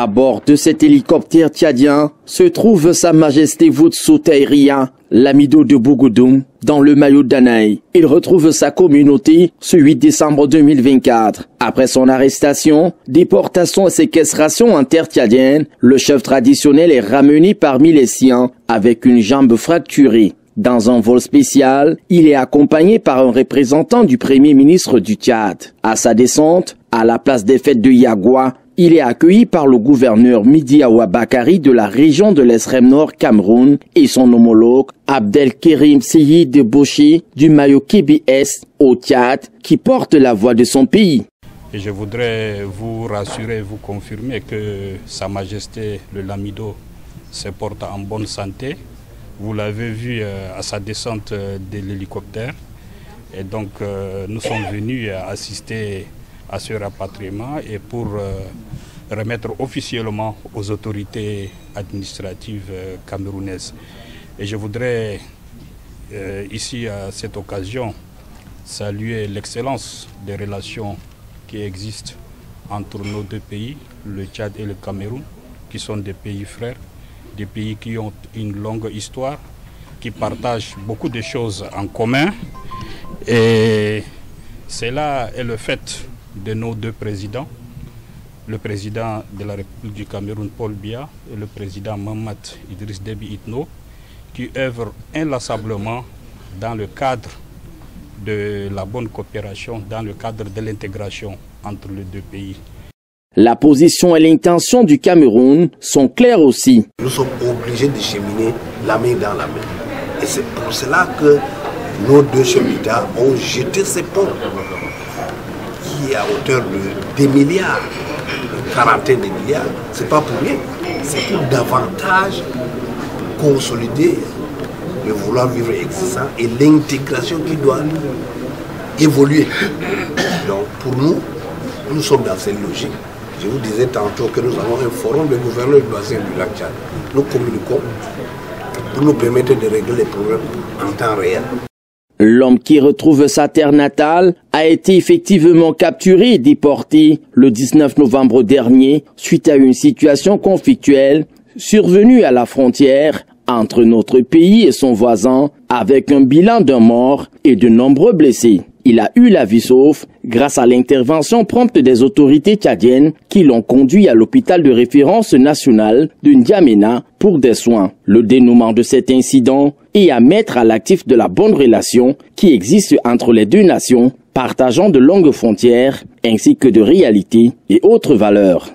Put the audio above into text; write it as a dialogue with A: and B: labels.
A: À bord de cet hélicoptère tchadien se trouve Sa Majesté Woudsou-Taïria, l'Amido de Bougoudum, dans le maillot d'Anaï. Il retrouve sa communauté ce 8 décembre 2024. Après son arrestation, déportation et séquestration intertchadienne, le chef traditionnel est ramené parmi les siens avec une jambe fracturée. Dans un vol spécial, il est accompagné par un représentant du Premier ministre du Tchad. À sa descente, à la place des fêtes de Yagua, il est accueilli par le gouverneur Midi Awa Bakari de la région de l'extrême nord Cameroun et son homologue Abdelkerim Seyid Bouchi du maillot KBS au Tchad qui porte la voix de son pays.
B: Et je voudrais vous rassurer, vous confirmer que Sa Majesté le Lamido se porte en bonne santé. Vous l'avez vu à sa descente de l'hélicoptère. Et donc nous sommes venus assister à ce rapatriement et pour remettre officiellement aux autorités administratives camerounaises. Et je voudrais ici à cette occasion saluer l'excellence des relations qui existent entre nos deux pays, le Tchad et le Cameroun, qui sont des pays frères, des pays qui ont une longue histoire, qui partagent beaucoup de choses en commun. Et cela est le fait de nos deux présidents, le président de la République du Cameroun, Paul Biya, et le président Mahamat Idriss Déby Itno, qui œuvrent inlassablement dans le cadre de la bonne coopération, dans le cadre de l'intégration entre les deux pays.
A: La position et l'intention du Cameroun sont claires aussi.
C: Nous sommes obligés de cheminer la main dans la main. Et c'est pour cela que nos deux chefs d'État ont jeté ces ponts qui est à hauteur de des milliards, une quarantaine de milliards. C'est pas pour rien. C'est pour davantage consolider le vouloir vivre existant et l'intégration qui doit évoluer. Donc pour nous, nous sommes dans cette logique. Je vous disais tantôt que nous avons un forum de gouverneurs du bassin du lac Tchad. Nous communiquons pour nous permettre de régler les problèmes en temps réel.
A: L'homme qui retrouve sa terre natale a été effectivement capturé et déporté le 19 novembre dernier suite à une situation conflictuelle survenue à la frontière entre notre pays et son voisin avec un bilan d'un mort et de nombreux blessés. Il a eu la vie sauve grâce à l'intervention prompte des autorités tchadiennes qui l'ont conduit à l'hôpital de référence national de N'Djamena pour des soins. Le dénouement de cet incident est à mettre à l'actif de la bonne relation qui existe entre les deux nations, partageant de longues frontières ainsi que de réalités et autres valeurs.